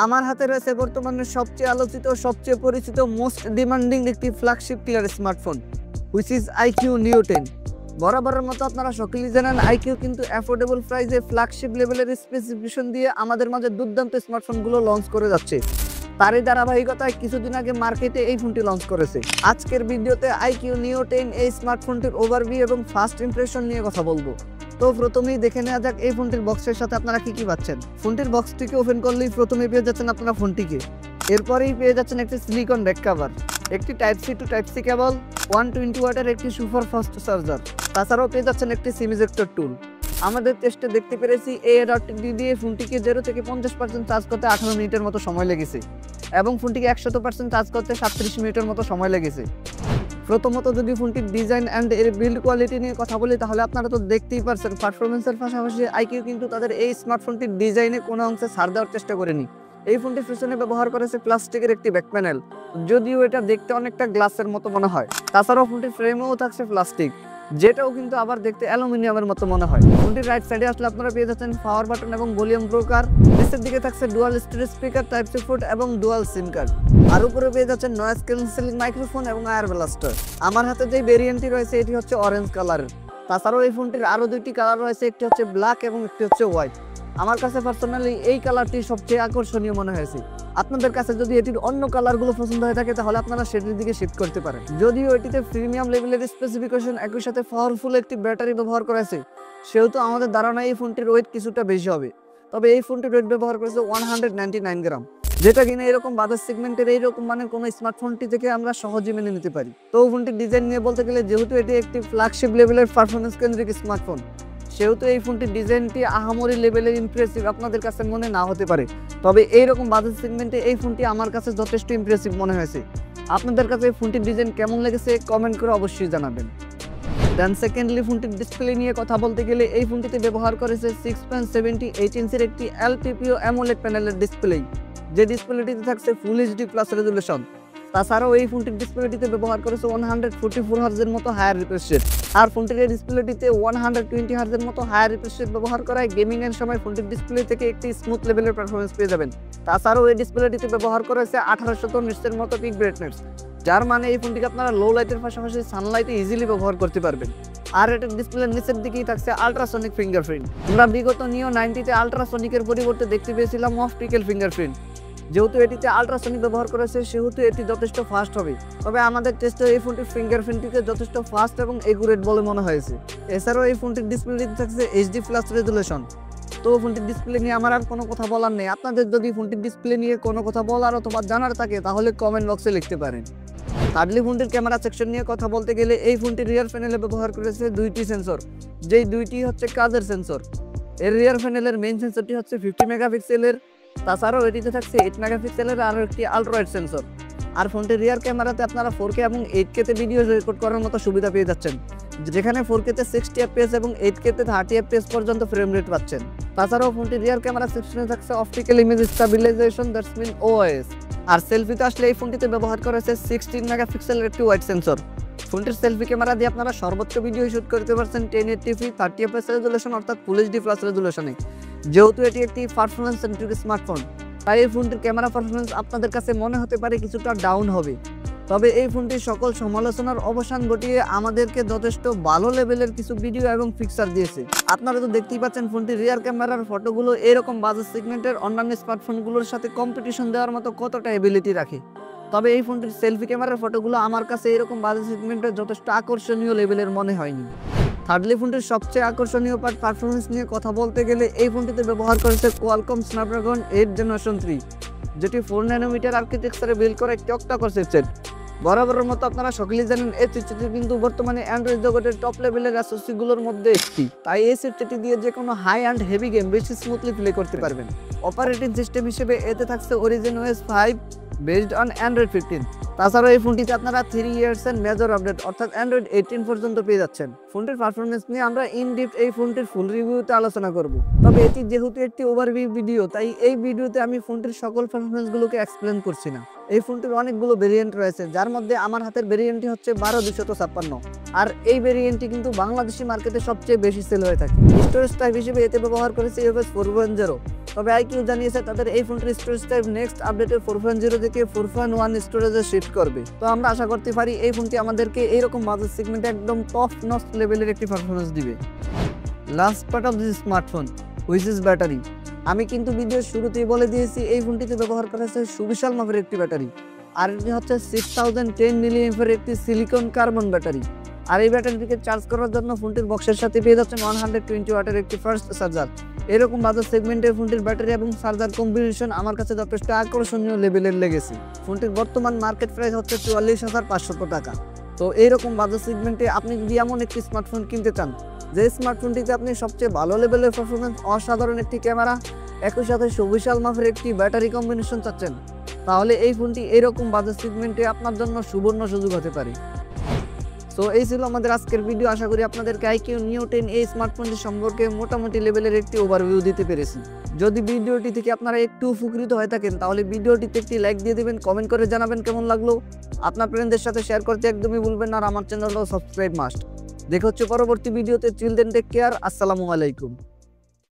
আমার হাতে রয়েছে বর্তমানে সবচেয়ে আলোচিত, সবচেয়ে পরিচিত, মোস্ট ডিমান্ডিং একটি flagship clear smartphone, which is iQOO neo 10। বরাবরের মতো আপনারা সকলেই জানেন আইকিউ কিন্তু অ্যাফোর্ডেবল প্রাইসে ফ্ল্যাগশিপ লেভেলের স্পেসিফিকেশন দিয়ে আমাদের মাঝে দুর্দান্ত স্মার্টফোনগুলো লঞ্চ করে যাচ্ছে। তারই ধারাবাহিকতায় কিছুদিন আগে মার্কেটে এই ফোনটি লঞ্চ করেছে। আজকের ভিডিওতে আইকিউ নিও 10 এই স্মার্টফোনটির ওভারভিউ এবং ফার্স্ট ইমপ্রেশন নিয়ে কথা বলবো। তো প্রথমেই দেখে নেওয়া যাক এই ফোনটির বক্সের সাথে আপনারা কি পাচ্ছেন। ফোনটির বক্সটিকে ওপেন করলেই প্রথমেই পেয়ে যাচ্ছেন আপনারা ফোনটিকে, এরপরেই পেয়ে যাচ্ছেন একটি সিলিকন ব্যাক কভার, একটি type C to type C cable, 120 ওয়াটের একটি সুপার ফাস্ট চার্জার, তাছাড়াও পেয়ে যাচ্ছেন একটি সিম ইজেক্টর টুল। আমাদের টেস্টে দেখতে পেরেছি এই অ্যাডাপ্টারটি দিয়ে ফোনটিকে 0 থেকে 50% চার্জ করতে 18 মিনিটের মতো সময় লেগেছে এবং ফোনটিকে 100% চার্জ করতে 37 মিনিটের মতো সময় লেগেছে। প্রথমত যদি ফোনটির ডিজাইন অ্যান্ড এর বিল্ড কোয়ালিটি নিয়ে কথা বলি, তাহলে আপনারা তো দেখতেই পারছেন পারফরমেন্সের পাশাপাশি আইকিউ কিন্তু তাদের এই স্মার্টফোনটির ডিজাইনে কোনো অংশে ছাড় দেওয়ার চেষ্টা করেনি। এই ফোনটির পিছনে ব্যবহার করেছে প্লাস্টিকের একটি ব্যাক প্যানেল, যদিও এটা দেখতে অনেকটা গ্লাসের মতো মনে হয়। তাছাড়াও ফোনটির ফ্রেমেও থাকছে প্লাস্টিক, যেটাও কিন্তু আবার দেখতে অ্যালুমিনিয়ামের মতো মনে হয়। ফোনটির রাইট সাইডে আসলে আপনারা পেয়ে যাচ্ছেন পাওয়ার বাটন এবং ভলিউম ব্রোকার, নিচের দিকে থাকছে dual storage speaker, type C port এবং ডুয়াল সিম কার্ড, আর উপরে পেয়ে যাচ্ছেন নয়েজ ক্যান্সেলিং মাইক্রোফোন এবং এয়ার ব্লাস্টার। আমার হাতে যে ভেরিয়েন্টটি রয়েছে এটি হচ্ছে অরেঞ্জ কালারের। তাছাড়াও এই ফোনটির আরো দুইটি কালার রয়েছে, একটি হচ্ছে ব্ল্যাক এবং একটি হচ্ছে হোয়াইট। আমার কাছে পার্সোনালি এই কালারটি সবচেয়ে আকর্ষণীয় মনে হয়েছে। আপনাদের কাছে যদি এটির অন্য কালারগুলো পছন্দ হয়ে থাকে তাহলে আপনারা সেটির দিকে শিফট করতে পারেন। যদিও এটিতে প্রিমিয়াম লেভেলের স্পেসিফিকেশন একই সাথে পাওয়ারফুল একটি ব্যাটারি ব্যবহার করেছে, সেহেতু আমাদের ধারণা এই ফোনটির ওয়েট কিছুটা বেশি হবে। তবে এই ফোনটির ওয়েট ব্যবহার করেছে 199 গ্রাম, যেটা কিনা এরকম বাজার সেগমেন্টের এইরকম মানে কোনো স্মার্টফোনটি থেকে আমরা সহজে মেনে নিতে পারি। তো ফোনটির ডিজাইন নিয়ে বলতে গেলে, যেহেতু এটি একটি ফ্ল্যাগশিপ লেভেলের পারফরমেন্স কেন্দ্রিক স্মার্টফোন, সেহেতু এই ফোনটির ডিজাইনটি আহামরি লেভেলের ইমপ্রেসিভ আপনাদের কাছে মনে না হতে পারে। তবে এইরকম বাজেট সেগমেন্টে এই ফোনটি আমার কাছে যথেষ্ট ইমপ্রেসিভ মনে হয়েছে। আপনাদের কাছে এই ফোনটির ডিজাইন কেমন লেগেছে কমেন্ট করে অবশ্যই জানাবেন। দেন সেকেন্ডলি ফোনটির ডিসপ্লে নিয়ে কথা বলতে গেলে, এই ফোনটিতে ব্যবহার করেছে 6.78 ইঞ্চের একটি এলটিপিও অ্যামোলেড প্যানেলের ডিসপ্লে, যে ডিসপ্লেটিতে থাকছে ফুল এইচডি প্লাস রেজুলেশন। তাছাড়াও এই ফোনটির ডিসপ্লেটিতে ব্যবহার করেছে 144 হার্জের মতো হায়ার রিফ্রেশ রেট, আর ফোনটির এই ডিসপ্লেটিতে 120 হার্জের মতো হায়ার রিফ্রেশ রেট ব্যবহার করায় গেমিং এর সময় ফোনটির ডিসপ্লে থেকে একটি স্মুথ লেভেলের পারফরমেন্স পেয়ে যাবেন। তাছাড়াও এই ডিসপ্লেটিতে ব্যবহার করেছে 1800 নিটসের মতো পিক ব্রাইটনেস, যার মানে এই ফোনটিকে আপনারা লো লাইটের পাশাপাশি সানলাইটে ইজিলি ব্যবহার করতে পারবেন। আর এটার ডিসপ্লের নিচের দিকেই থাকছে আল্ট্রাসনিক ফিঙ্গারপ্রিন্ট। আমরা বিগত নিও 90-তে আল্ট্রাসনিকের পরিবর্তে দেখতে পেয়েছিলাম অপটিক্যাল ফিঙ্গারপ্রিন্ট। যেহেতু এটিতে আল্ট্রাসনিক ব্যবহার করেছে, সেহেতু এটি যথেষ্ট ফাস্ট হবে। তবে আমাদের টেস্টে এই ফোনটির ফিঙ্গারপ্রিন্টটিকে যথেষ্ট ফাস্ট এবং একুরেট বলে মনে হয়েছে। এছাড়াও এই ফোনটির ডিসপ্লেটিতে থাকছে এইচডি প্লাস রেজুলেশন। তো ফোনটির ডিসপ্লে নিয়ে আমার আর কোনো কথা বলার নেই। আপনাদের যদি ফোনটির ডিসপ্লে নিয়ে কোনো কথা বলার অথবা জানার থাকে তাহলে কমেন্ট বক্সে লিখতে পারেন। থার্ডলি ফোনটির ক্যামেরা সেকশন নিয়ে কথা বলতে গেলে, এই ফোনটির রিয়ার প্যানেলে ব্যবহার করেছে দুইটি সেন্সর, যেই দুইটি হচ্ছে কাজের সেন্সর। এর রিয়ার প্যানেলের মেইন সেন্সরটি হচ্ছে 50 মেগাপিক্সেলের, তাছাড়াও এটিতে থাকছে 8 মেগাপিক্সেলের আরও একটি আল্ট্রাওয়াইড সেন্সর। আর ফোনটির রিয়ার ক্যামেরাতে আপনারা 4K এবং 8K-তে ভিডিও রেকর্ড করার মতো সুবিধা পেয়ে যাচ্ছেন, যেখানে 4K-তে 60 FPS এবং 8K-তে 30 FPS পর্যন্ত ফ্রেম রেট পাচ্ছেন। তাছাড়াও ফোনটির রিয়ার ক্যামেরা সেকশনে থাকছে optical image stabilisation, that's mean OIS। আর সেলফিতে আসলে এই ফোনটিতে ব্যবহার করেছে 16 মেগাপিক্সেলের একটি ওয়াইড সেন্সর। ফোনটির সেলফি ক্যামেরা দিয়ে আপনারা সর্বোচ্চ ভিডিও শুট করতে পারছেন 1080p 30 fps রেজুলেশন অর্থাৎ ফুল এইচডি প্লাস রেজুলেশনে। যেহেতু এটি একটি পারফরমেন্স সেন্ট্রিক স্মার্টফোন, তাই এই ফোনটির ক্যামেরা পারফরমেন্স আপনাদের কাছে মনে হতে পারে কিছুটা ডাউন হবে। তবে এই ফোনটির সকল সমালোচনার অবসান ঘটিয়ে আমাদেরকে যথেষ্ট ভালো লেভেলের কিছু ভিডিও এবং পিকচার দিয়েছে। আপনারা তো দেখতেই পাচ্ছেন ফোনটির রিয়ার ক্যামেরার ফটোগুলো এরকম বাজেট সেগমেন্টের অন্যান্য স্মার্টফোনগুলোর সাথে কম্পিটিশন দেওয়ার মতো কতটা এবিলিটি রাখে। তবে এই ফোনটির সেলফি ক্যামেরার ফটোগুলো আমার কাছে এরকম বাজেট সেগমেন্টের যথেষ্ট আকর্ষণীয় লেভেলের মনে হয়নি। থার্ডলি ফোনটির সবচেয়ে আকর্ষণীয় পারফরমেন্স নিয়ে কথা বলতে গেলে, এই ফোনটিতে ব্যবহার করেছে কোয়ালকম স্ন্যাপড্রাগন 8 জেনারেশন 3, যেটি 4 ন্যানোমিটার আর্কিটেকচারে বিল্ড করা একটি অক্টা-কোর চিপসেট। বরাবরের মতো আপনারা সকলেই জানেন এই চিপসেটটি কিন্তু বর্তমানে অ্যান্ড্রয়েড জগতের টপ লেভেলের অ্যাসোসিগুলোর মধ্যে একটি, তাই এই চিপসেটটি দিয়ে যে কোনো হাই অ্যান্ড হেভি গেম বেশি স্মুথলি প্লে করতে পারবেন। অপারেটিং সিস্টেম হিসেবে এতে থাকছে Origin OS 5 based on Android 15। তাছাড়াও এই ফোনটিতে আপনারা 3 ইয়ার্স এন্ড মেজর আপডেট অর্থাৎ অ্যান্ড্রয়েড 18 পর্যন্ত পেয়ে যাচ্ছেন। ফোনটির পারফরমেন্স নিয়ে আমরা ইন ডিপথ এই ফোনটির ফুল রিভিউতে আলোচনা করব। তবে এটি যেহেতু একটি ওভারভিউ ভিডিও, তাই এই ভিডিওতে আমি ফোনটির সকল পারফরমেন্সগুলোকে এক্সপ্লেন করছি না। এই ফোনটির অনেকগুলো ভেরিয়েন্ট রয়েছে, যার মধ্যে আমার হাতের ভেরিয়েন্টটি হচ্ছে 12256, আর এই ভেরিয়েন্টটি কিন্তু বাংলাদেশি মার্কেটে সবচেয়ে বেশি সেল হয়ে থাকে। স্টোরেজ টাইপ হিসেবে এতে ব্যবহার করেছে UFS 4.0। তবে আইকিউ জানিয়েছে তাদের এই ফোনটির স্টোরেজ টাইপ নেক্সট আপডেটে 4.0 থেকে 4.1 স্টোরেজে শিফট করবে। তো আমরা আশা করতে পারি এই ফোনটি আমাদেরকে এইরকম বাজেট সেগমেন্টে একদম টপ নচ লেভেলের একটি পারফরমেন্স দিবে। Last part of this smartphone which is battery. আমি কিন্তু ভিডিওর শুরুতেই বলে দিয়েছি এই ফোনটিতে ব্যবহার করা হয়েছে সুবিশাল মাপের একটি ব্যাটারি, আর এটি হচ্ছে 6010 মিলিঅ্যাম্পিয়ার একটি সিলিকন কার্বন ব্যাটারি। আর এই ব্যাটারিটিকে চার্জ করার জন্য ফোনটির বক্সের সাথে পেয়ে যাচ্ছেন 120 ওয়াটের একটি ফাস্ট চার্জার। এরকম বাজার সেগমেন্টের ফোনটির ব্যাটারি এবং চার্জার কম্বিনেশন আমার কাছে যথেষ্ট আকর্ষণীয় লেভেলের লেগেছে। ফোনটির বর্তমান মার্কেট প্রাইস হচ্ছে 44,500 টাকা। তো এইরকম বাজার সেগমেন্টে আপনি যদি এমন একটি স্মার্টফোন কিনতে চান যে স্মার্টফোনটিতে আপনি সবচেয়ে ভালো লেভেলের পারফরমেন্স, অসাধারণ একটি ক্যামেরা, একই সাথে সুবিশাল মাপের একটি ব্যাটারি কম্বিনেশন চাচ্ছেন, তাহলে এই ফোনটি এরকম বাজার সেগমেন্টে আপনার জন্য সুবর্ণ সুযোগ হতে পারে। তো এই ছিল আমাদের আজকের ভিডিও। আশা করি আপনাদেরকে আইকিউ নিউ 10 এই স্মার্টফোনটি সম্পর্কে মোটামুটি লেভেলের একটি ওভারভিউ দিতে পেরেছি। যদি ভিডিওটি থেকে আপনারা একটু উপকৃত হয়ে থাকেন তাহলে ভিডিওটিতে একটি লাইক দিয়ে দিবেন, কমেন্ট করে জানাবেন কেমন লাগলো। আপনার ফ্রেন্ডদের সাথে শেয়ার করতে একদমই ভুলবেন না, আর আমার চ্যানেলটাও সাবস্ক্রাইব মাস্ট। দেখা হচ্ছে পরবর্তী ভিডিওতে। Till then take care. আসসালামু আলাইকুম।